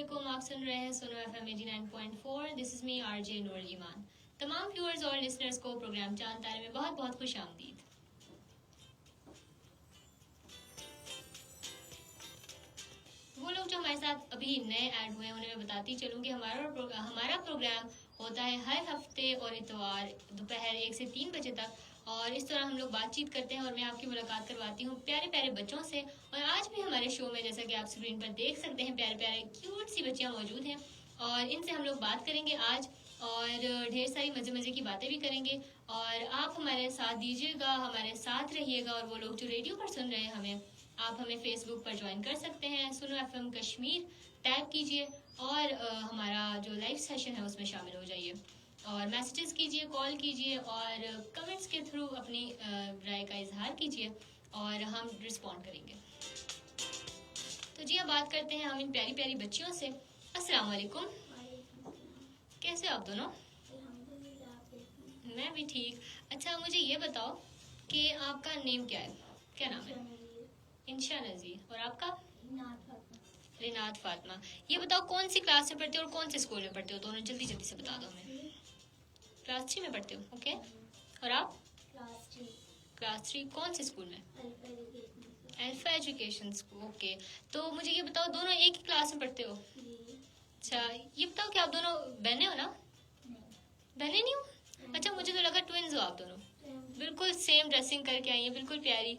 वालेकुम, आप सुन रहे हैं सुनो FM 89.4। This is me RJ Noorul Iman. तमाम व्यूअर्स और लिसनर्स को प्रोग्राम चांद तारे में बहुत बहुत खुश आमदीद। वो लोग जो हमारे साथ अभी नए ऐड हुए हैं उन्हें मैं बताती चलूँ कि हमारा प्रोग्राम होता है हर हफ्ते और इतवार दोपहर 1 से 3 बजे तक, और इस दौरान हम लोग बातचीत करते हैं और मैं आपकी मुलाकात करवाती हूँ प्यारे प्यारे बच्चों से। और आज भी हमारे शो में, जैसा कि आप स्क्रीन पर देख सकते हैं, प्यारे प्यारे क्यूट सी बच्चियाँ मौजूद हैं और इनसे हम लोग बात करेंगे आज, और ढेर सारी मज़े मज़े की बातें भी करेंगे। और आप हमारे साथ दीजिएगा, हमारे साथ रहिएगा। और वो लोग जो रेडियो पर सुन रहे हैं हमें, आप हमें फेसबुक पर ज्वाइन कर सकते हैं, सुनो FM कश्मीर टैग कीजिए और हमारा जो लाइव सेशन है उसमें शामिल हो जाइए और मैसेजेस कीजिए, कॉल कीजिए और कमेंट्स के थ्रू अपनी राय का इजहार कीजिए और हम रिस्पॉन्ड करेंगे। तो जी अब बात करते हैं हम इन प्यारी प्यारी बच्चियों से। अस्सलाम वालेकुम, कैसे हो आप दोनों? मैं भी ठीक। अच्छा मुझे ये बताओ कि आपका नेम क्या है, क्या नाम है? इंशा नज़ीर। और आपका? रिनात फातिमा। ये बताओ कौन सी क्लास में पढ़ते हो और कौन से स्कूल में पढ़ते हो? दोनों जल्दी जल्दी से बता दो हमें। क्लास 3 में पढ़ते हो, ओके। और आप? क्लास 3 कौन से स्कूल में? Alpha education school, okay. तो मुझे ये बताओ दोनों एक ही क्लास में पढ़ते हो? अच्छा ये बताओ कि आप दोनों बहने हो ना? बहने नहीं हो? अच्छा मुझे तो लगा ट्विंस हो आप दोनों। बिल्कुल सेम ड्रेसिंग करके आई हैं, बिल्कुल प्यारी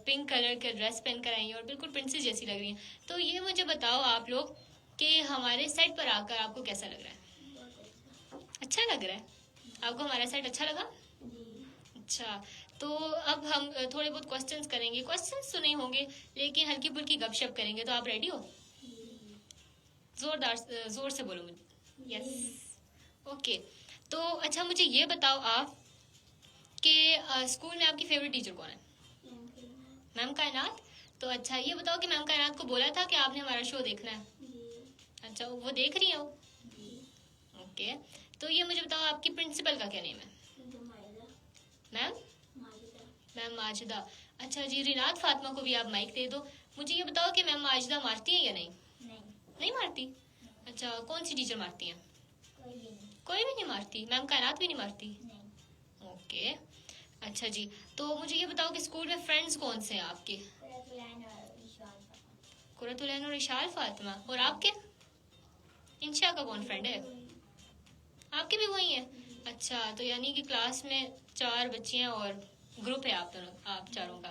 पिंक कलर का ड्रेस पहन कर आई हैं और बिल्कुल प्रिंसेस जैसी लग रही हैं। तो ये मुझे बताओ आप लोग कि हमारे सेट पर आकर आपको कैसा लग रहा है? अच्छा लग रहा है? आपको हमारा सेट अच्छा लगा? अच्छा तो अब हम थोड़े बहुत क्वेश्चंस करेंगे। क्वेश्चंस तो नहीं होंगे लेकिन हल्की फुल्की गपशप करेंगे। तो आप रेडी हो? जोर से बोलो मुझे। Yes, okay. तो अच्छा मुझे ये बताओ आप कि स्कूल में आपकी फेवरेट टीचर कौन है? मैम कायनात। तो अच्छा ये बताओ कि मैम कायनात को बोला था कि आपने हमारा शो देखना है? अच्छा वो देख रही है वो? ओके। तो ये मुझे बताओ आपकी प्रिंसिपल का क्या नेम है? मैम? मैम माजिदा। अच्छा जी रिनात फातिमा को भी आप माइक दे दो। मुझे ये बताओ कि मैम माजिदा मारती हैं या नहीं? नहीं मारती? अच्छा कौन सी टीचर मारती हैं? कोई भी नहीं मारती? मैम कायनात भी नहीं मारती? ओके। अच्छा जी तो मुझे ये बताओ कि स्कूल में फ्रेंड्स कौन से हैं आपके? कुरतुलैन और इशाल फातिमा। और आपके? इंशा का कौन फ्रेंड है? आपके भी वही है? अच्छा तो यानी कि क्लास में 4 बच्चियां और ग्रुप है आप दोनों, आप चारों का।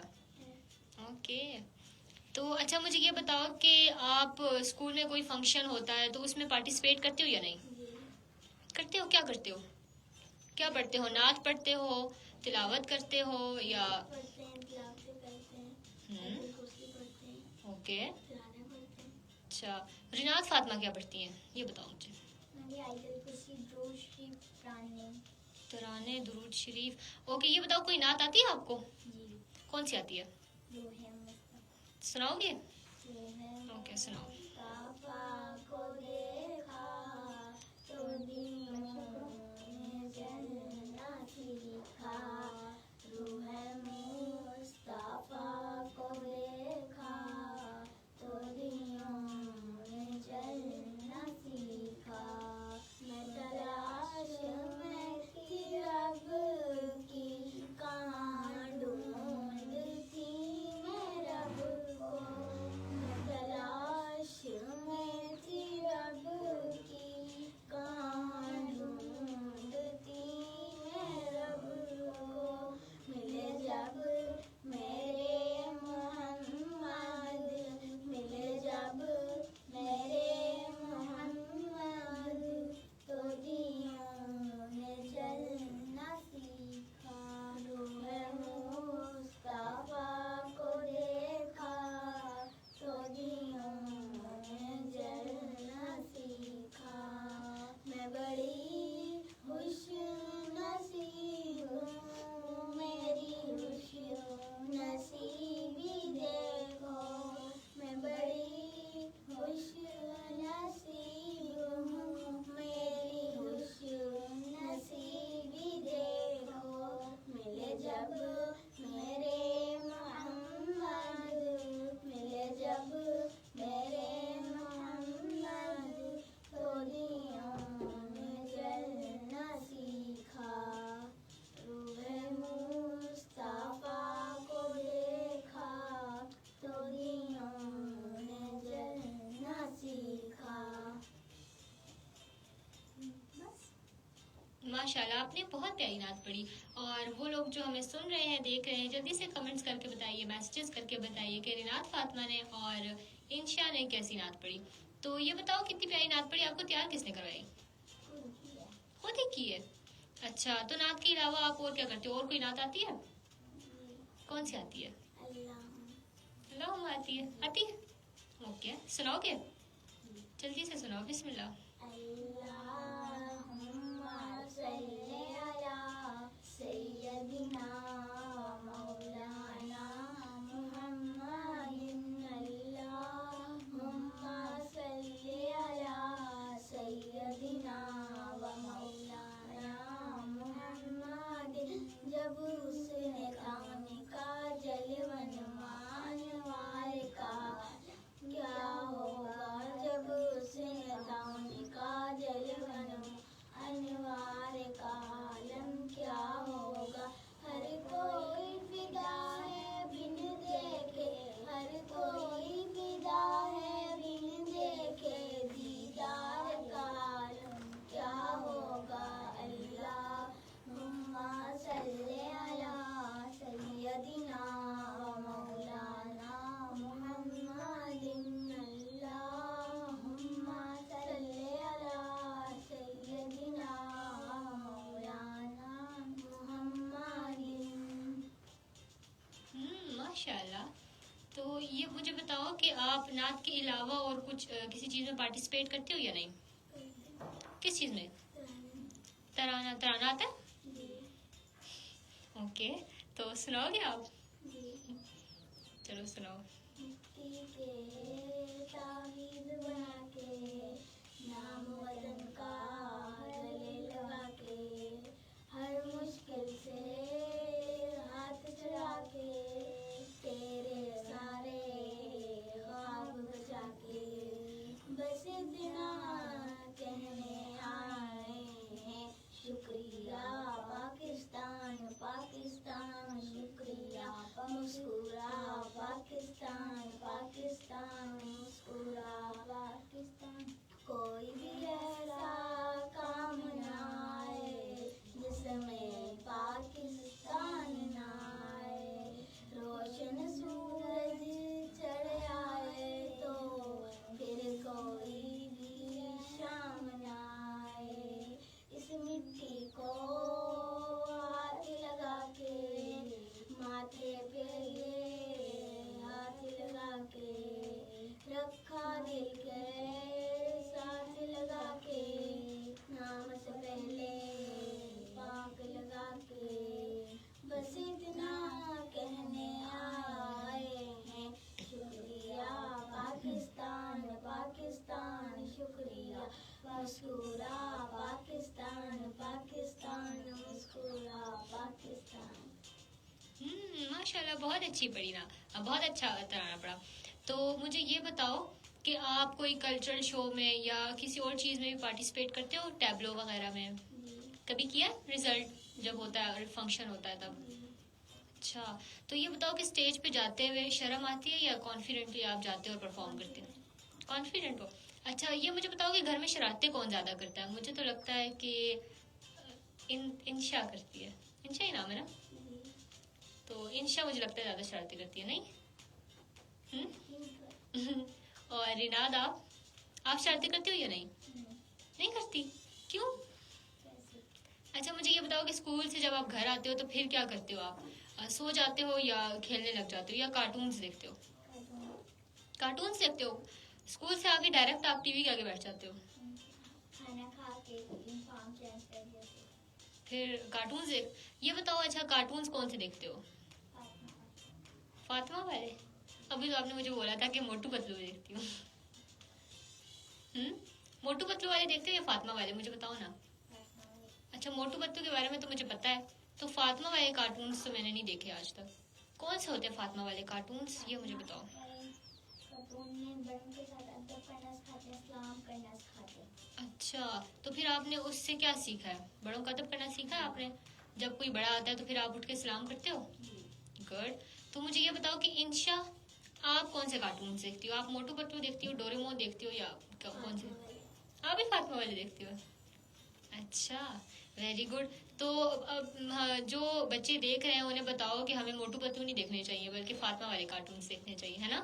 ओके। तो अच्छा मुझे ये बताओ कि आप स्कूल में कोई फंक्शन होता है तो उसमें पार्टिसिपेट करते हो या नहीं? करते हो? क्या करते हो? क्या पढ़ते हो? नात पढ़ते हो, तिलावत करते हो या? ओके। अच्छा रिनात फातिमा क्या पढ़ती हैं ये बताओ मुझे। तराने दुरूद शरीफ। ओके ये बताओ कोई नात आती है आपको? कौन सी आती है? सुनाओगे? ओके सुनाओ। माशाल्लाह, आपने बहुत प्यारी नात पढ़ी। और वो लोग जो हमें सुन रहे हैं, देख रहे हैं, जल्दी से कमेंट्स करके बताइए, मैसेजेस करके बताइए कि रिनात फातिमा ने और इंशा ने कैसी नात पढ़ी। तो ये बताओ, कितनी प्यारी नात पढ़ी, आपको तैयार किसने करवाई? खुद ही की है। अच्छा, तो नात के अलावा आप और क्या करते हो? और कोई नात आती है? कौन सी आती है? अल्लाह आती है। आती है? ओके, सुनाओगे? जल्दी से सुनाओ, बिस्मिल्लाह। जब उसने ताने का जलवन मानवार का क्या होगा, जब उसने ताने का जलवन अनवार का आलम क्या होगा। हर कोई फिदा है बिन देखे, हर कोई फिदा है बिन देखे, दीदार का आलम क्या होगा। अल्लाहुम्मा सल्ली अला सय्यदिना व मौलाना मुहम्मदिन। अल्लाहुम्मा सल्ली अला सय्यदिना व मौलाना मुहम्मदिन। माशाल्लाह। तो ये मुझे बताओ कि आप नात के अलावा और कुछ किसी चीज़ में पार्टिसिपेट करते हो या नहीं? किस चीज़ में? तराना तराना आता है? ओके, तो सुनाओगे आप? चलो सुनाओ। मिट्टी के तावीज़ बना के, नाम वतन का गले लगा के, हर मुश्किल से हाथ चला के, तेरे सारे ख्वाब बचा के, बस इतना कहने आए हैं, शुक्रिया पाकिस्तान पाकिस्तान, शुक्रिया मुस्कुरा पाकिस्तान पाकिस्तान, मुस्कुरा पाकिस्तान। कोई भी ऐसा काम न आए जिसमें पाकिस्तान न आए, रोशन सूरज चढ़ आए तो फिर कोई भी शाम न आए। इस मिट्टी को हाथ लगा के, माथे पे ये हाथ लगा के, रखा दिल के साथ लगा के, नाम से पहले पाक लगा के, बस इतना कहने आए हैं, शुक्रिया पाकिस्तान पाकिस्तान, शुक्रिया मुस्कुरा पाकिस्तान पाकिस्तान, मुस्कुरा पाकिस्तान। माशाल्लाह, बहुत अच्छी पढ़ी ना, बहुत अच्छा तराना पड़ा। तो मुझे ये बताओ कि आप कोई कल्चरल शो में या किसी और चीज़ में भी पार्टिसिपेट करते हो? टैबलो वगैरह में कभी किया? रिजल्ट जब होता है और फंक्शन होता है तब? अच्छा, तो ये बताओ कि स्टेज पे जाते हुए शर्म आती है या कॉन्फिडेंटली आप जाते हो और परफॉर्म करते हो? कॉन्फिडेंट हो। अच्छा, ये मुझे बताओ कि घर में शरारतें कौन ज़्यादा करता है? मुझे तो लगता है कि इंशा करती है। इंशा ही नाम है ना? तो इंशा मुझे लगता है ज़्यादा शरारतें करती है, नहीं? और रिनाद, आप शरारतें करते हो या नहीं? नहीं करती? क्यों? अच्छा, मुझे ये बताओ कि स्कूल से जब आप घर आते हो तो फिर क्या करते हो आप? सो जाते हो या खेलने लग जाते हो या कार्टून्स देखते हो? कार्टून्स देखते हो? स्कूल से आके डायरेक्ट आप टीवी के आगे बैठ जाते हो? खाना खा के यूनिफॉर्म चेंज कर देते, फिर कार्टून्स देख। ये बताओ, अच्छा कार्टून्स कौन से देखते हो? फातिमा वाले? अभी तो आपने मुझे बोला था कि मोटू पतलू देखती हूँ। मोटू पतलू वाले देखते हो या फातिमा वाले? मुझे बताओ ना। अच्छा, मोटू पतलू के बारे में तो मुझे पता है, तो फातिमा वाले कार्टून्स तो मैंने नहीं देखे आज तक। कौन से होते हैं फातिमा वाले कार्टून्स, ये मुझे बताओ। कार्टून में बड़ों के साथ अदब करना सिखाते हैं, सलाम करना सिखाते हैं। अच्छा, तो फिर आपने उससे क्या सीखा है? बड़ों का अदब करना सीखा है आपने? जब कोई बड़ा आता है तो फिर आप उठ के सलाम करते हो? गुड। तो मुझे ये बताओ कि इंशा, आप कौन से कार्टून देखती हो? आप मोटू पतलू देखती हो, डोरेमोन देखती हो या कौन से? आप भी फातिमा वाले देखती हो? अच्छा, वेरी गुड। तो अब हाँ, जो बच्चे देख रहे हैं उन्हें बताओ कि हमें मोटू पतलू नहीं देखने चाहिए बल्कि फातिमा वाले कार्टून्स देखने चाहिए, है ना?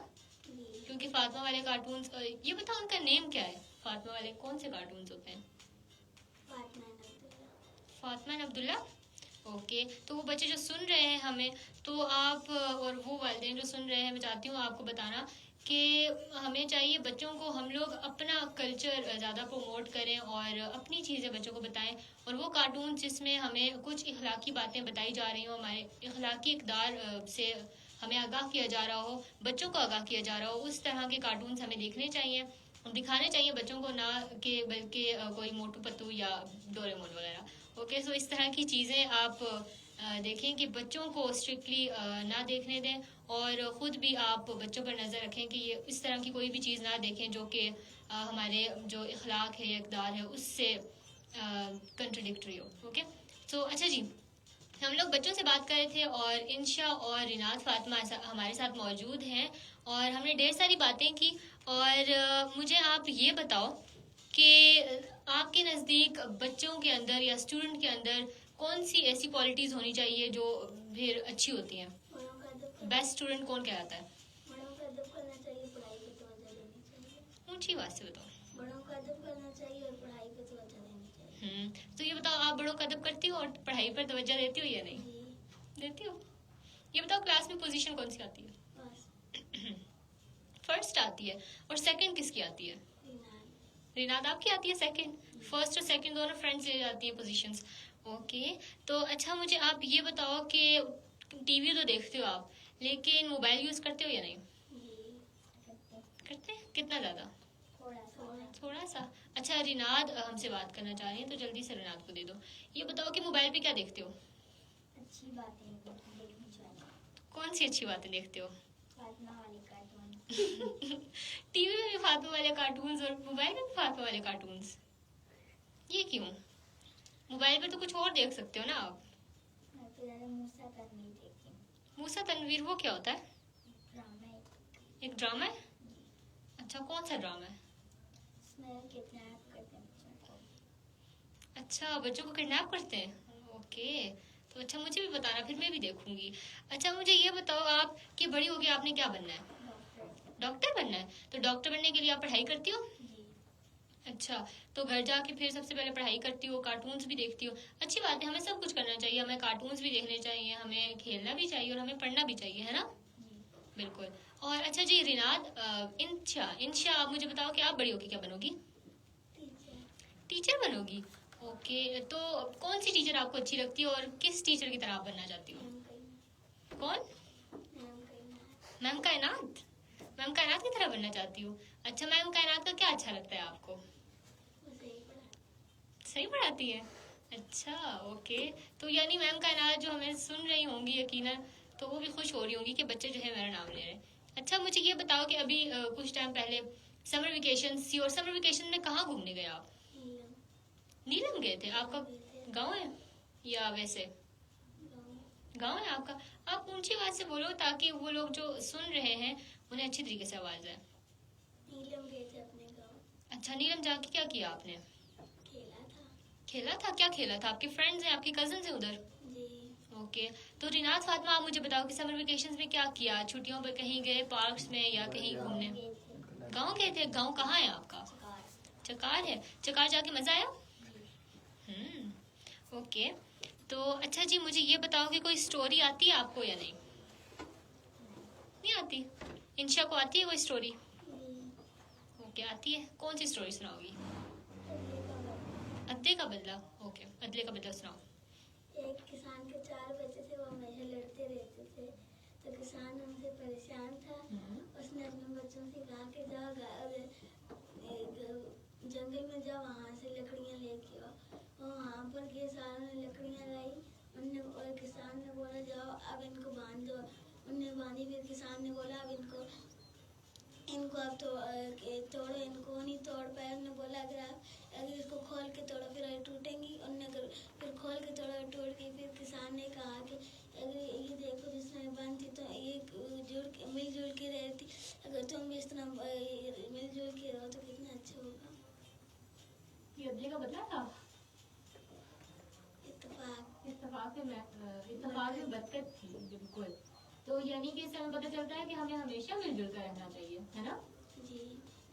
क्योंकि फातिमा वाले कार्टून्स, ये बताओ उनका नेम क्या है? फातिमा वाले कौन से कार्टून्स होते हैं? फातिमा एंड अब्दुल्ला। ओके, तो वो बच्चे जो सुन रहे हैं हमें, तो आप और वो वालिदैन जो सुन रहे हैं, मैं चाहती हूँ आपको बताना कि हमें चाहिए बच्चों को हम लोग अपना कल्चर ज़्यादा प्रमोट करें और अपनी चीज़ें बच्चों को बताएं, और वो कार्टून जिसमें हमें कुछ इखलाकी बातें बताई जा रही हो, हमारे इखलाकी इक़दार से हमें आगाह किया जा रहा हो, बच्चों को आगाह किया जा रहा हो, उस तरह के कार्टून्स हमें देखने चाहिए, दिखाने चाहिए बच्चों को, ना कि बल्कि कोई मोटू पतलू या डोरेमोन वगैरह। ओके, सो इस तरह की चीज़ें आप देखें कि बच्चों को स्ट्रिक्टली ना देखने दें, और ख़ुद भी आप बच्चों पर नज़र रखें कि ये इस तरह की कोई भी चीज़ ना देखें जो कि हमारे जो इखलाक है, इक़दार है, उससे कंट्रडिक्टरी हो। ओके, तो अच्छा जी, हम लोग बच्चों से बात कर रहे थे और इंशा और रिनात फातिमा हमारे साथ मौजूद हैं, और हमने ढेर सारी बातें की। और मुझे आप ये बताओ कि आपके नज़दीक बच्चों के अंदर या स्टूडेंट के अंदर कौन सी ऐसी क्वालिटीज़ होनी चाहिए जो फिर अच्छी होती हैं? बेस्ट स्टूडेंट कौन कहलाता है? बड़ों का अदब करना चाहिए, पढ़ाई पे तवज्जो देनी चाहिए। ऊंची बात से बताओ। बड़ों का अदब करना चाहिए और पढ़ाई पे तवज्जो देनी चाहिए। तो ये बताओ, आप बड़ों का अदब करती हो और पढ़ाई पर तवज्जो देती हो या नहीं? देती हो। ये बताओ, क्लास में पोजीशन कौन सी आती है? फर्स्ट आती है। और सेकंड किसकी आती है? रिनाद आपकी आती है सेकंड। फर्स्ट और सेकंड दोनों फ्रेंड्स ले जाती है पोजीशंस। ओके, तो अच्छा मुझे आप ये बताओ कि टीवी तो देखते हो आप, लेकिन मोबाइल यूज करते हो या नहीं? करते हैं। कितना ज्यादा? थोड़ा सा। अच्छा, रिनाद हमसे बात करना चाह रही है, तो जल्दी से रिनाद को दे दो। ये बताओ कि मोबाइल पे क्या देखते हो? अच्छी बातें देखनी चाहिए। कौन सी अच्छी बातें देखते हो? फातिमा वाले कार्टून। टीवी में भी फातिमा वाले कार्टून्स और मोबाइल में भी फातिमा वाले कार्टून्स, ये क्यों? मोबाइल पे तो कुछ और देख सकते हो ना आप। मैं तो ज़्यादा मूसा तनवीर देखती हूँ। मूसा तनवीर वो क्या होता है? ड्रामा है। एक ड्रामा है? अच्छा, कौन सा ड्रामा है? उसमें किडनैप करते हैं बच्चों को। अच्छा, बच्चों को किडनैप करते हैं। ओके, तो अच्छा मुझे भी बताना, फिर मैं भी देखूंगी। अच्छा मुझे ये बताओ आप कि बड़ी होके आपने क्या बनना है? डॉक्टर बनना है। तो डॉक्टर बनने के लिए आप पढ़ाई करती हो? अच्छा, तो घर जाके फिर सबसे पहले पढ़ाई करती हो, कार्टून्स भी देखती हो। अच्छी बात है, हमें सब कुछ करना चाहिए, हमें कार्टून्स भी देखने चाहिए, हमें खेलना भी चाहिए और हमें पढ़ना भी चाहिए, है ना? बिल्कुल। और अच्छा जी रिनाद, इंशा इंशा आप मुझे बताओ कि आप बड़ी होके क्या बनोगी? टीचर बनोगी। ओके, तो कौन सी टीचर आपको अच्छी लगती है और किस टीचर की तरह आप बनना चाहती हो? कौन? मैम कायनात। मैम कायनात की तरह बनना चाहती हूँ। अच्छा, मैम कायनात का क्या अच्छा लगता है आपको? सही पढ़ाती है। अच्छा, ओके, तो यानी मैम कायनात जो हमें सुन रही होंगी यकीनन, तो वो भी खुश हो रही होंगी कि बच्चे जो है मेरा नाम ले रहे हैं। अच्छा मुझे ये बताओ कि अभी कुछ टाइम पहले समर वेकेशन थी, और समर वेकेशन में कहाँ घूमने गए आप? नीलम गए थे। आपका गांव है या वैसे? गांव है आपका। आप ऊंची आवाज से बोलो ताकि वो लोग जो सुन रहे हैं उन्हें अच्छी तरीके से आवाज आए। नीलम गए थे अपने गांव। अच्छा, नीलम जाके क्या किया आपने? खेला था। क्या खेला था? आपके फ्रेंड्स हैं, आपके कजन्स हैं उधर? ओके, तो रिनात फातिमा आप मुझे बताओ कि समर वेकेशंस में क्या किया? छुट्टियों पर कहीं गए पार्क्स में या कहीं घूमने? गांव गए थे। गांव कहाँ है आपका? चकार है। चकार जाके मजा आया? ओके, तो अच्छा जी मुझे ये बताओ कि कोई स्टोरी आती है आपको या नहीं? नहीं आती। इंशा को आती है कोई स्टोरी? ओके, आती है। कौन सी स्टोरी सुनाओगी? अद्दे का बदला। ओके, अदले का बदला सुनाओ। एक किसान के 4 बच्चे थे, वो हमेशा लड़ते रहते थे, तो किसान उनसे परेशान था। उसने अपने बच्चों से कहा कि जाओ जंगल में जाओ, वहाँ से लकड़ियाँ लेके आओ। वहाँ पर के सारे लकड़ियाँ लाई। उनने और किसान ने बोला जाओ अब इनको बांध दो। उनने बांधी। फिर किसान ने बोला अब इनको अब तोड़ो। इनको नहीं तोड़ पाए। उन्होंने बोला अगर इसको खोल के तोड़ो फिर टूटेंगी। उनने फिर खोल के तोड़ा, टूट गई। फिर किसान ने कहा कि अगर ये देखो जिसने बंद थी तो ये मिलजुल के रहती, अगर तुम भी इस तरह मिलजुल के रहो तो कितना अच्छा होगा। ये अदले का बदला था। इत्तेफाक में बरकत थी, बिल्कुल। तो यानी कि इससे हमें पता चलता है कि हमें हमेशा मिलजुल कर रहना चाहिए, है ना जी।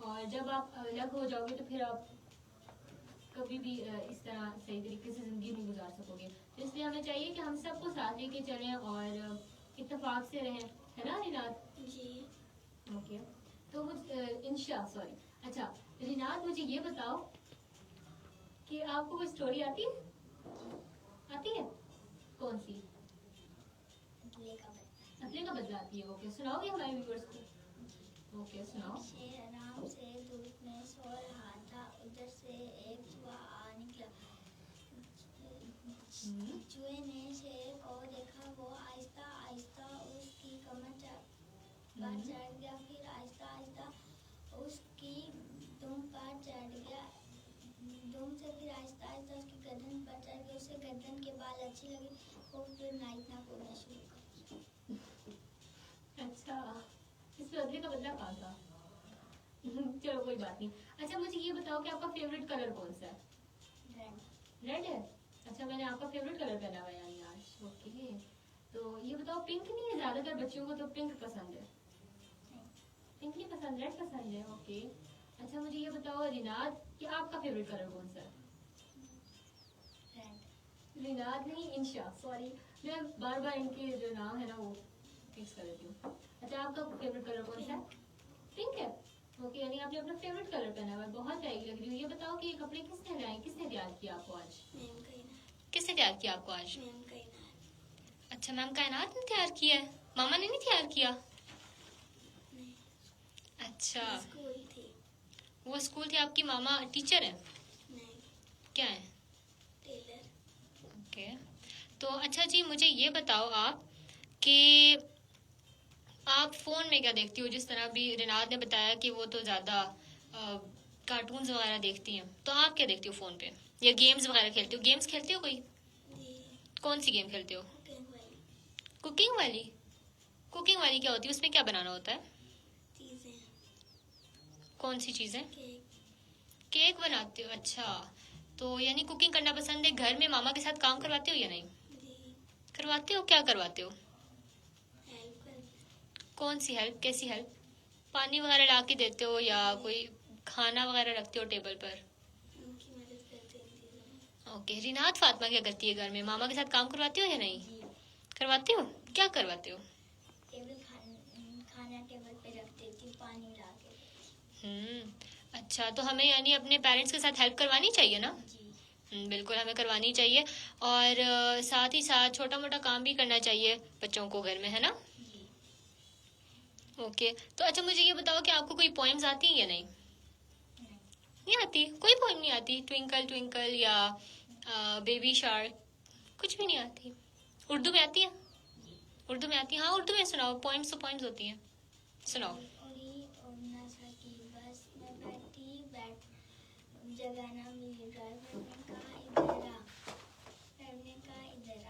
और जब आप अलग हो जाओगे तो फिर आप कभी भी इस तरह सही तरीके से जिंदगी नहीं गुजार सकोगे। तो इसलिए हमें चाहिए कि हम सबको साथ लेके चलें और इत्तेफाक से रहें, है ना रिनात? जी। ओके। तो सॉरी, अच्छा रिनात, मुझे ये बताओ कि आपको कोई स्टोरी आती है? आती है? कौन सी? अपने का बदला आती है। ओके, सुनाओगे हमारे व्यूअर्स को? ओके, सुनाओ। आराम से धूप में सो रहा था, उधर से एक चूहा आ निकला। चूहे ने शेर को देखा, वो आहिस्ता आहिस्ता उसकी कमर पर चढ़ गया, फिर आहिस्ता आहिस्ता उसकी दुम पर चढ़ गया, दुम से फिर आहिस्ता आहिस्ता उसकी गर्दन पर चढ़ गया। उसे गर्दन के बाल अच्छे लगे, वो फिर नाचना कूदना शुरू कर दिया। अच्छा, इस बदले का बदला कहाँ था? चलो कोई बात नहीं। अच्छा मुझे ये बताओ कि आपका फेवरेट कलर कौन सा है? रेड। रेड है? अच्छा, मैंने आपका फेवरेट कलर पहना हुआ है यानी आज। ओके, तो ये बताओ पिंक नहीं है? ज्यादातर बच्चों को तो पिंक पसंद है। पिंक नहीं पसंद, रेड पसंद है। ओके, अच्छा मुझे ये बताओ रिनात कि आपका फेवरेट कलर कौन सा है? रेड। रिनात नहीं, इंशा, सॉरी मैं बार बार इनके जो नाम है ना वो फिक्स कर देती हूँ। अच्छा, आपका फेवरेट कलर कौन सा है? पिंक है। ओके, यानी आपने अपना फेवरेट कलर पहना हुआ है, बहुत प्यारी लग रही हो। ये बताओ कि ये कपड़े किसने लाए, किसने तैयार किया आपको आज? किसने तैयार किया आपको आज? अच्छा, मैम कायनात ने तैयार किया है, मामा ने नहीं तैयार किया? अच्छा, स्कूल थी। वो स्कूल थी। आपकी मामा टीचर है? नहीं, क्या है? टेलर। ओके, तो अच्छा जी मुझे ये बताओ आप कि आप फोन में क्या देखती हो? जिस तरह भी रिनात ने बताया कि वो तो ज्यादा कार्टून्स वगैरह देखती हैं, तो आप क्या देखती हो फोन पे? या गेम्स वगैरह खेलती हो? गेम्स खेलती हो कोई? कौन सी गेम खेलती हो? कुकिंग वाली? कुकिंग वाली क्या होती है? उसमें क्या बनाना होता है? चीजें। कौन सी चीजें? केक। केक बनाते हो? अच्छा, तो यानी कुकिंग करना पसंद है। घर में मामा के साथ काम करवाते हो या नहीं? जी। करवाते हो? क्या करवाते हो? हेल्प। कौन सी हेल्प? कैसी हेल्प? पानी वगैरह ला के देते हो या कोई खाना वगैरह रखते हो टेबल पर? उनकी मदद करते हैं चीजों में। ओके, रिनात फातिमा क्या करती है घर में? मामा के साथ काम करवाती हो या नहीं? जी। करवाते हो? क्या करवाते हो? खाना टेबल पे रख देती हूँ, पानी ला के। अच्छा, तो हमें यानी अपने पेरेंट्स के साथ हेल्प करवानी चाहिए ना? जी। बिल्कुल हमें करवानी चाहिए। और साथ ही साथ छोटा मोटा काम भी करना चाहिए बच्चों को घर में, है ना? जी। ओके, तो अच्छा मुझे ये बताओ कि आपको कोई पोएम्स आती हैं या नहीं? नहीं आती? कोई पोएम नहीं आती? ट्विंकल ट्विंकल या बेबी शार्क, कुछ भी नहीं आती? उर्दू में आती है? उर्दू में आती है? हाँ उर्दू में सुनाओ। पोएम्स तो पोएम्स होती हैं, सुनाओ। उड़ी उड़ना सकी, बस में बैठी बैठ जगह ना मिली, ड्राइवर ने कहा इधर आ।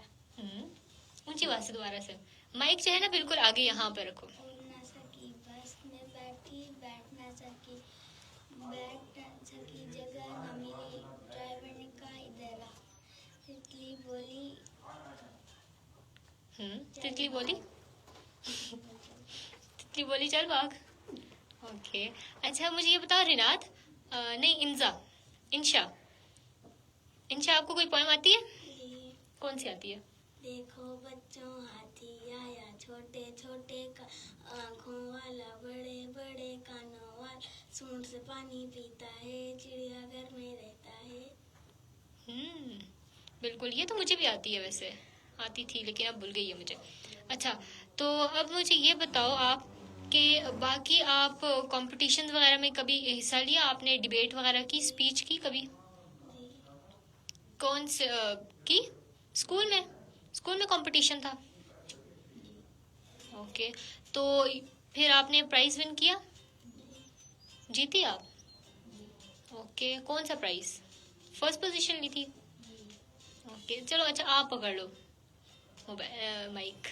ऊंची आवाज से दोबारा से, माइक जो है ना बिल्कुल आगे यहाँ पे रखो। उड़ ना सकी, बस में बैठी बैठ ना सकी, जगह ना मिली, ड्राइवर ने कहा इधर आ। तितली बोली तितली बोली तितली बोली चल भाग। ओके, अच्छा मुझे ये बताओ रिनात, नहीं इंशा, आपको कोई पोएम आती है? कौन सी आती है? देखो बच्चों, हाथी आया छोटे छोटे आँखों वाला, बड़े बड़े कानों वाला, सूंड से पानी पीता है, चिड़िया घर में रहता है। बिल्कुल, ये तो मुझे भी आती है, वैसे आती थी लेकिन अब भूल गई है मुझे। अच्छा, तो अब मुझे ये बताओ आप कि बाकी आप कॉम्पिटिशन वगैरह में कभी हिस्सा लिया आपने? डिबेट वगैरह की, स्पीच की कभी? कौन से की? स्कूल में कंपटीशन था? ओके, तो फिर आपने प्राइज विन किया? जीती आप? ओके, कौन सा प्राइज? फर्स्ट पोजीशन ली थी? ओके, चलो अच्छा आप पकड़ लो माइक।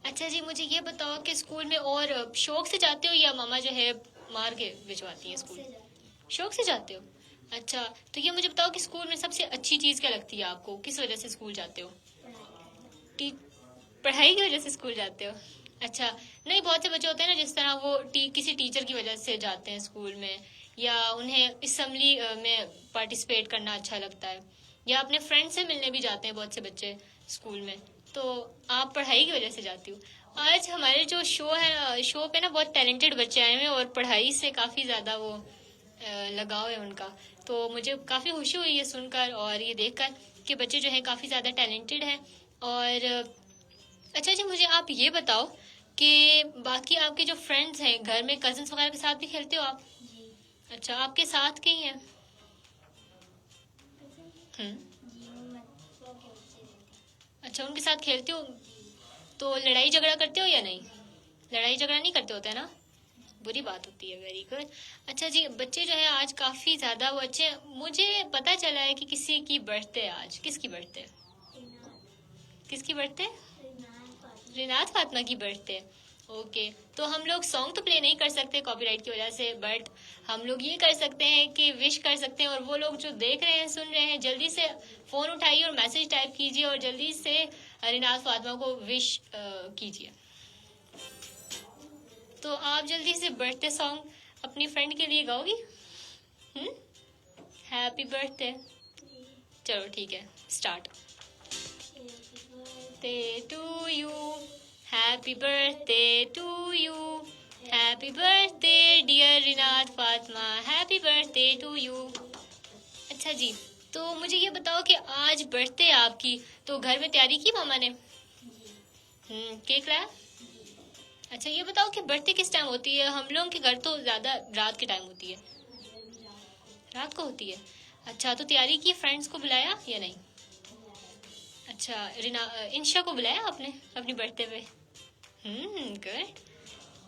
अच्छा जी मुझे ये बताओ कि स्कूल में और शौक से जाते हो या मामा जो है मार के भिजवाती है स्कूल? शौक से जाते हो? अच्छा, तो ये मुझे बताओ कि स्कूल में सबसे अच्छी चीज क्या लगती है आपको? किस वजह से स्कूल जाते हो? टी पढ़ाई की वजह से स्कूल जाते हो? अच्छा। नहीं, बहुत से बच्चे होते हैं ना, जिस तरह वो किसी टीचर की वजह से जाते हैं स्कूल में, या उन्हें असेंबली में पार्टिसिपेट करना अच्छा लगता है, या अपने फ्रेंड से मिलने भी जाते हैं बहुत से बच्चे स्कूल में। तो आप पढ़ाई की वजह से जाती हो। आज हमारे जो शो है, शो पे ना बहुत टैलेंटेड बच्चे आए हुए हैं और पढ़ाई से काफ़ी ज़्यादा वो लगाव है उनका। तो मुझे काफ़ी खुशी हुई है सुनकर और ये देखकर कि बच्चे जो हैं काफ़ी ज़्यादा टैलेंटेड हैं। और अच्छा जी, मुझे आप ये बताओ कि बाकी आपके जो फ्रेंड्स हैं घर में, कजन्स वगैरह के साथ भी खेलते हो आप? जी अच्छा, आपके साथ के ही हैं? हम्म। जी वो खेलते रहते अच्छा, उनके साथ खेलते हो। तो लड़ाई झगड़ा करते हो या नहीं? लड़ाई झगड़ा नहीं करते होते हैं ना, बुरी बात होती है। Very good. अच्छा जी, बच्चे जो है आज काफ़ी ज़्यादा वो अच्छे। मुझे पता चला है कि किसी की बर्थडे है आज। किसकी बर्थडे? किसकी बर्थडे? रिनात फातिमा की बर्थडे। ओके, तो हम लोग सॉन्ग तो प्ले नहीं कर सकते कॉपीराइट की वजह से, बट हम लोग ये कर सकते हैं कि विश कर सकते हैं। और वो लोग जो देख रहे हैं, सुन रहे हैं, जल्दी से फ़ोन उठाइए और मैसेज टाइप कीजिए और जल्दी से रिनात फातिमा को विश कीजिए। तो आप जल्दी से बर्थडे सॉन्ग अपनी फ्रेंड के लिए गाओगी? Happy birthday. चलो ठीक है, start. Birthday to you, happy birthday to you, happy birthday dear Rinat Fatima, happy birthday to you। अच्छा जी, तो मुझे ये बताओ कि आज बर्थडे आपकी, तो घर में तैयारी की मामा ने? केक लाया? अच्छा, ये बताओ कि बर्थडे किस टाइम होती है? हम लोगों के घर तो ज़्यादा रात के टाइम होती है। रात को होती है। अच्छा, तो तैयारी की, फ्रेंड्स को बुलाया या नहीं? अच्छा, इंशा को बुलाया आपने अपनी बर्थडे पे? गुड।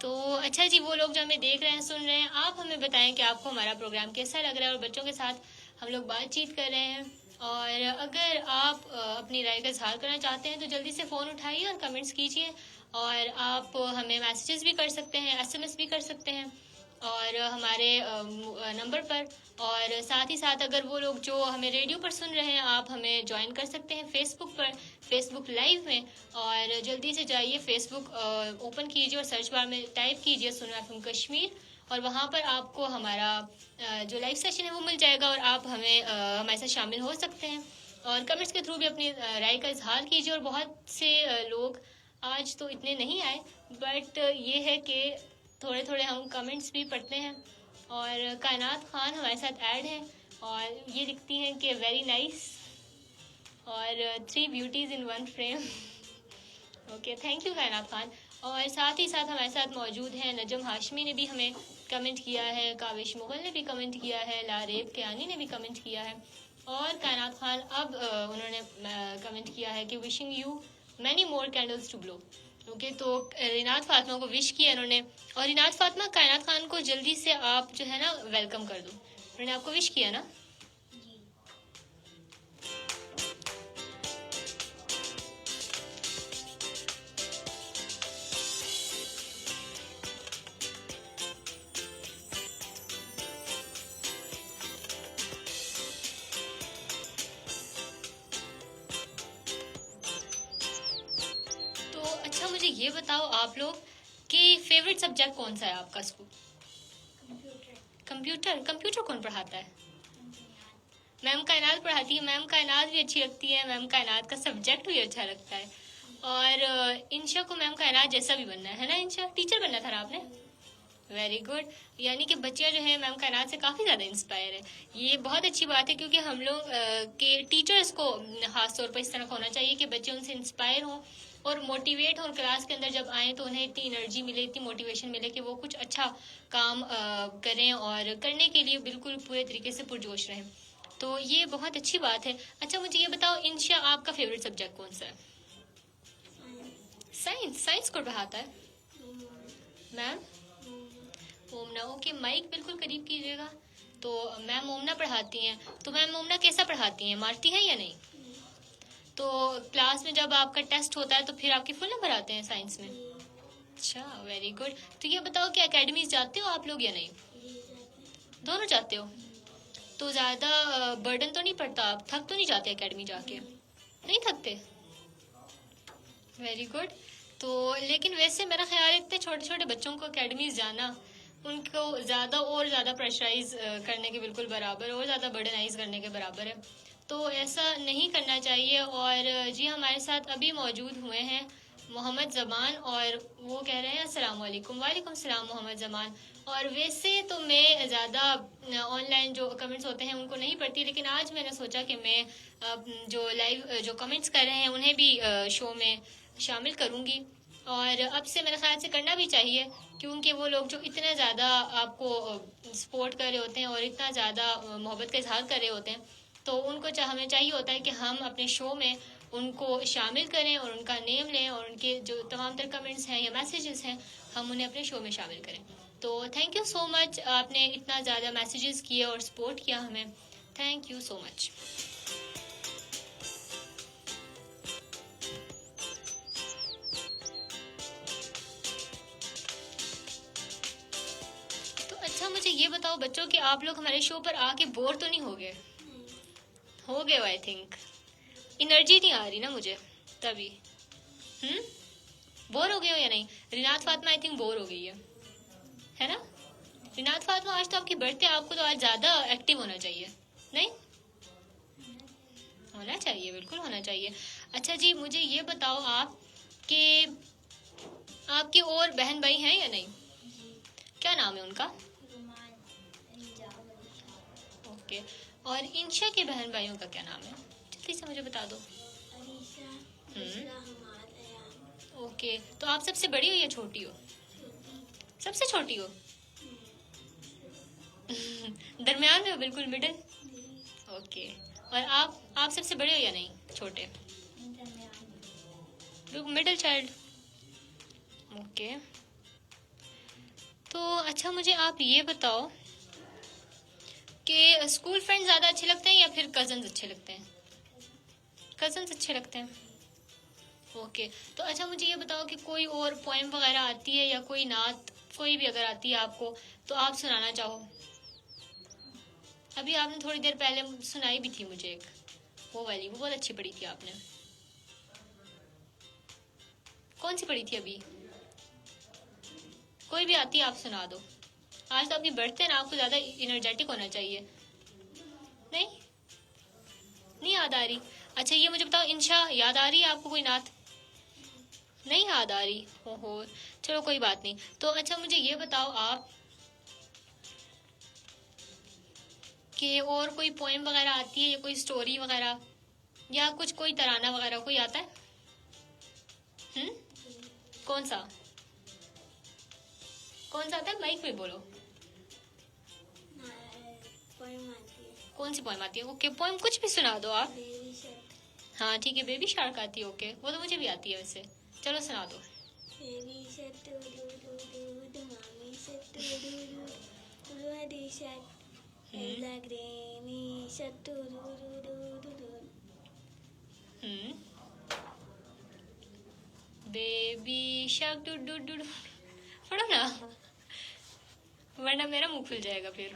तो अच्छा जी, वो लोग जो हमें देख रहे हैं, सुन रहे हैं, आप हमें बताएं कि आपको हमारा प्रोग्राम कैसा लग रहा है। और बच्चों के साथ हम लोग बातचीत कर रहे हैं। और अगर आप अपनी राय का इजहार करना चाहते हैं तो जल्दी से फ़ोन उठाइए और कमेंट्स कीजिए। और आप हमें मैसेजेस भी कर सकते हैं, एसएमएस भी कर सकते हैं और हमारे नंबर पर। और साथ ही साथ अगर वो लोग जो हमें रेडियो पर सुन रहे हैं, आप हमें ज्वाइन कर सकते हैं फेसबुक पर, फेसबुक लाइव में। और जल्दी से जाइए, फेसबुक ओपन कीजिए और सर्च बार में टाइप कीजिए सुनो एफएम कश्मीर, और वहाँ पर आपको हमारा जो लाइव सेशन है वो मिल जाएगा और आप हमारे साथ शामिल हो सकते हैं। और कमेंट्स के थ्रू भी अपनी राय का इजहार कीजिए। और बहुत से लोग आज तो इतने नहीं आए, बट ये है कि थोड़े थोड़े हम कमेंट्स भी पढ़ते हैं। और कायनात खान हमारे साथ ऐड हैं और ये लिखती हैं कि वेरी नाइस और 3 beauties in 1 frame. Okay, thank you कायनात खान। और साथ ही साथ हमारे साथ मौजूद हैं नजम हाशमी ने भी हमें कमेंट किया है, काविश मुगल ने भी कमेंट किया है, लारेब कियानी ने भी कमेंट किया है। और कायनात खान अब उन्होंने कमेंट किया है कि wishing you many more candles to blow. Okay, तो रिनात फातिमा को विश किया इन्होंने। और रिनात फातिमा, कायनात खान को जल्दी से आप जो है ना वेलकम कर दो। उन्होंने आपको विश किया ना? तो अच्छा, मुझे ये बताओ आप लोग कि फेवरेट सब्जेक्ट कौन सा है आपका स्कूल? कंप्यूटर। कंप्यूटर कौन पढ़ाता है? मैम कायनात पढ़ाती है। मैम कायनात भी अच्छी लगती है, मैम कायनात का सब्जेक्ट भी अच्छा लगता है। और इंशा को मैम कायनात जैसा भी बनना है ना? इंशा, टीचर बनना था ना आपने? Very good. यानी कि बच्चियां जो है मैम कायनात से काफ़ी ज़्यादा इंस्पायर है। ये बहुत अच्छी बात है, क्योंकि हम लोग के टीचर्स को खास तौर पर इस तरह होना चाहिए कि बच्चे उनसे इंस्पायर हों और मोटिवेट हों। क्लास के अंदर जब आएँ तो उन्हें इतनी एनर्जी मिले, इतनी मोटिवेशन मिले कि वो कुछ अच्छा काम करें और करने के लिए बिल्कुल पूरे तरीके से पुरजोश रहें। तो ये बहुत अच्छी बात है। अच्छा, मुझे ये बताओ इंशा, आपका फेवरेट सब्जेक्ट कौन सा है? साइंस। साइंस कौन पढ़ाता है? मैम मोमना। ओके, माइक बिल्कुल करीब कीजिएगा। तो मैम मोमना पढ़ाती हैं। तो मैम मोमना कैसा पढ़ाती हैं, मारती हैं या नहीं? तो क्लास में जब आपका टेस्ट होता है तो फिर आपके फुल नंबर आते हैं साइंस में? अच्छा, वेरी गुड। तो ये बताओ कि एकेडमीज जाते हो आप लोग या नहीं? दोनों जाते हो? तो ज़्यादा बर्डन तो नहीं पड़ता? आप थक तो नहीं जाते एकेडमी जाके? नहीं थकते? Very good. तो लेकिन वैसे मेरा ख्याल है इतने छोटे छोटे बच्चों को एकेडमीज जाना उनको ज़्यादा और ज़्यादा प्रेशराइज करने के बिल्कुल बराबर और ज़्यादा बर्डनाइज करने के बराबर है। तो ऐसा नहीं करना चाहिए। और जी हमारे साथ अभी मौजूद हुए हैं मोहम्मद ज़मान, और वो कह रहे हैं अस्सलाम वालेकुम। वालेकुम सलाम मोहम्मद ज़मान। और वैसे तो मैं ज़्यादा ऑनलाइन जो कमेंट्स होते हैं उनको नहीं पढ़ती, लेकिन आज मैंने सोचा कि मैं जो लाइव जो कमेंट्स कर रहे हैं उन्हें भी शो में शामिल करूंगी। और अब से मेरे ख्याल से करना भी चाहिए, क्योंकि वो लोग जो इतना ज़्यादा आपको सपोर्ट कर रहे होते हैं और इतना ज़्यादा मोहब्बत का इजहार कर रहे होते हैं, तो उनको हमें चाहिए होता है कि हम अपने शो में उनको शामिल करें और उनका नेम लें और उनके जो तमाम तर कमेंट्स हैं या मैसेजेस हैं हम उन्हें अपने शो में शामिल करें। तो थैंक यू सो मच, आपने इतना ज़्यादा मैसेजेस किए और सपोर्ट किया हमें। Thank you so much. तो अच्छा मुझे ये बताओ बच्चों कि आप लोग हमारे शो पर आके बोर तो नहीं हो गए? हो गए आई थिंक। एनर्जी नहीं आ रही ना मुझे तभी। बोर हो गए हो या नहीं? रिनात फातिमा आई थिंक बोर हो गई है ना? रिनात फातिमा आज तो आपकी बर्थडे, आपको तो आज ज्यादा एक्टिव होना चाहिए। नहीं होना चाहिए, बिल्कुल होना चाहिए। अच्छा जी मुझे ये बताओ आप कि आपके और बहन भाई हैं या नहीं? क्या नाम है उनका? ओके। और इंशा के बहन भाइयों का क्या नाम है? जल्दी से मुझे बता दो। ओके। तो आप सबसे बड़ी हो या छोटी हो? सबसे छोटी हो? दरमियान में हो, बिल्कुल मिडिल। ओके। और आप सबसे बड़े हो या नहीं छोटे? Middle child. ओके। तो अच्छा मुझे आप ये बताओ कि स्कूल फ्रेंड ज़्यादा अच्छे लगते हैं या फिर कजन्स अच्छे लगते हैं? कजन्स अच्छे लगते हैं। ओके। तो अच्छा मुझे ये बताओ कि कोई और पोएम वगैरह आती है या कोई नात कोई भी अगर आती है आपको तो आप सुनाना चाहो? अभी आपने थोड़ी देर पहले सुनाई भी थी मुझे एक, वो वाली, वो बहुत अच्छी पढ़ी थी आपने। कौन सी पढ़ी थी अभी? कोई भी आती है आप सुना दो। आज तो अपनी बर्थडे है ना, आपको ज़्यादा एनर्जेटिक होना चाहिए। नहीं नहीं याद आ रही? अच्छा ये मुझे बताओ इंशा, याद आ रही है आपको कोई नात? नहीं याद आ रही? ओहो, चलो कोई बात नहीं। तो अच्छा मुझे ये बताओ आप कि और कोई पोएम वगैरह आती है या कोई स्टोरी वगैरह या कुछ कोई तराना वगैरह कोई आता है? कौन सा आता है? माइक में बोलो। कौन सी पोएम आती है? ओके पोएम कुछ भी सुना दो आप। हाँ ठीक है, बेबी शार्क आती है। ओके वो तो मुझे भी आती है वैसे, चलो सुना दो। Baby shark do do do, पढ़ो ना वरना मेरा मुंह खुल जाएगा फिर।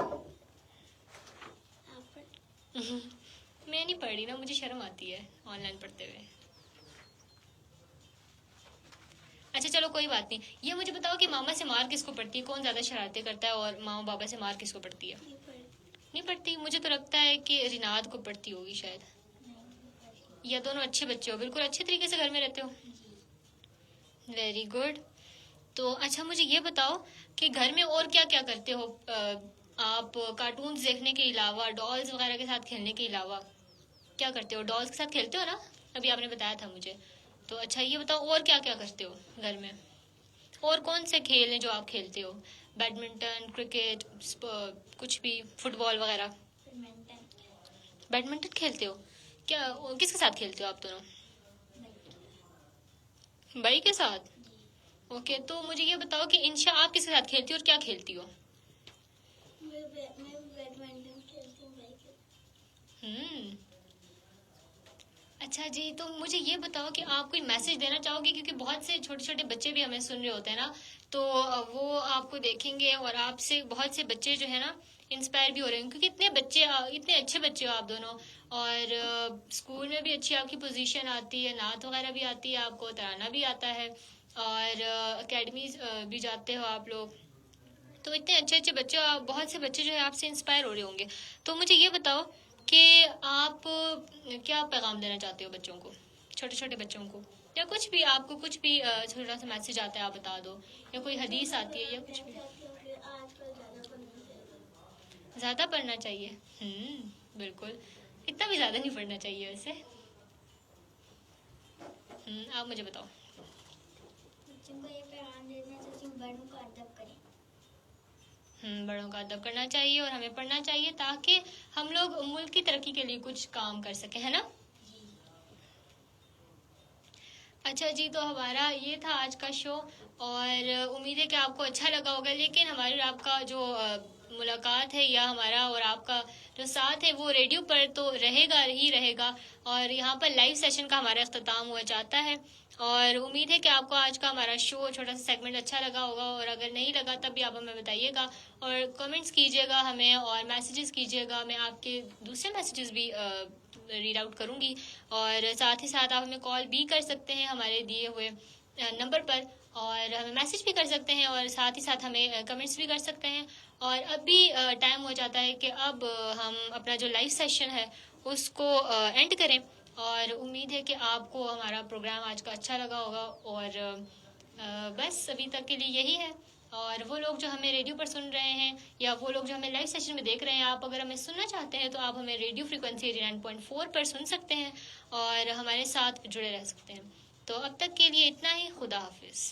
मैं नहीं पढ़ रही ना, मुझे शर्म आती है ऑनलाइन पढ़ते हुए। अच्छा चलो कोई बात नहीं। ये मुझे बताओ कि मामा से मार किसको पड़ती है? कौन ज्यादा शरारतें करता है? और मामा बाबा से मार किसको पड़ती है? नहीं पड़ती। मुझे तो लगता है कि रिनाद को पड़ती होगी शायद, या दोनों अच्छे बच्चे हो, बिल्कुल अच्छे तरीके से घर में रहते हो। Very good. तो अच्छा मुझे ये बताओ कि घर में और क्या क्या करते हो आप? कार्टून्स देखने के अलावा, डॉल्स वगैरह के साथ खेलने के अलावा क्या करते हो? डॉल्स के साथ खेलते हो ना, अभी आपने बताया था मुझे। तो अच्छा ये बताओ और क्या क्या करते हो घर में? और कौन से खेल हैं जो आप खेलते हो? बैडमिंटन, क्रिकेट, कुछ भी, फुटबॉल वगैरह? बैडमिंटन खेलते हो? क्या किसके साथ खेलते हो आप दोनों? भाई के साथ। ओके। तो मुझे ये बताओ कि इंशा आप किसके साथ खेलती हो और क्या खेलती हो? मैं बैडमिंटन खेलती हूँ भाई के। अच्छा जी। तो मुझे ये बताओ कि आप कोई मैसेज देना चाहोगे, क्योंकि बहुत से छोटे छोटे बच्चे भी हमें सुन रहे होते हैं ना, तो वो आपको देखेंगे और आपसे बहुत से बच्चे जो है ना इंस्पायर भी हो रहे हैं, क्योंकि इतने बच्चे, इतने अच्छे बच्चे हो आप दोनों, और स्कूल में भी अच्छी आपकी पोजीशन आती है, नात वगैरह भी आती है, आपको तराना भी आता है, और अकेडमीज भी जाते हो आप लोग। तो इतने अच्छे अच्छे बच्चे, बहुत से बच्चे जो है आपसे इंस्पायर हो रहे होंगे। तो मुझे ये बताओ कि आप क्या पैगाम देना चाहते हो बच्चों को, छोटे छोटे बच्चों को, या कुछ भी, आपको कुछ भी छोटा सा मैसेज आता है आप बता दो, या कोई हदीस आती है या कुछ भी। ज्यादा पढ़ना चाहिए। बिल्कुल, इतना भी ज्यादा नहीं पढ़ना चाहिए वैसे। आप मुझे बताओ। बच्चों को ये पैगाम देना चाहिए, बड़ों का अदब करें। बड़ों का अदब करना चाहिए और हमें पढ़ना चाहिए, ताकि हम लोग मुल्क की तरक्की के लिए कुछ काम कर सके, है ना। अच्छा जी, तो हमारा ये था आज का शो, और उम्मीद है कि आपको अच्छा लगा होगा। लेकिन हमारी और आपका जो मुलाकात है, या हमारा और आपका जो साथ है, वो रेडियो पर तो रहेगा ही रहेगा, और यहाँ पर लाइव सेशन का हमारा अख्ताम हुआ जाता है। और उम्मीद है कि आपको आज का हमारा शो, छोटा सा सेगमेंट अच्छा लगा होगा, और अगर नहीं लगा तब भी आप हमें बताइएगा, और कमेंट्स कीजिएगा हमें, और मैसेजेस कीजिएगा। मैं आपके दूसरे मैसेजेस भी रीड आउट करूँगी, और साथ ही साथ आप हमें कॉल भी कर सकते हैं हमारे दिए हुए नंबर पर, और हमें मैसेज भी कर सकते हैं, और साथ ही साथ हमें कमेंट्स भी कर सकते हैं। और अभी टाइम हो जाता है कि अब हम अपना जो लाइव सेशन है उसको एंड करें, और उम्मीद है कि आपको हमारा प्रोग्राम आज का अच्छा लगा होगा। और बस अभी तक के लिए यही है। और वो लोग जो हमें रेडियो पर सुन रहे हैं, या वो लोग जो हमें लाइव सेशन में देख रहे हैं, आप अगर हमें सुनना चाहते हैं तो आप हमें रेडियो फ्रीक्वेंसी 89.4 पर सुन सकते हैं, और हमारे साथ जुड़े रह सकते हैं। तो अब तक के लिए इतना ही। खुदा हाफिज़।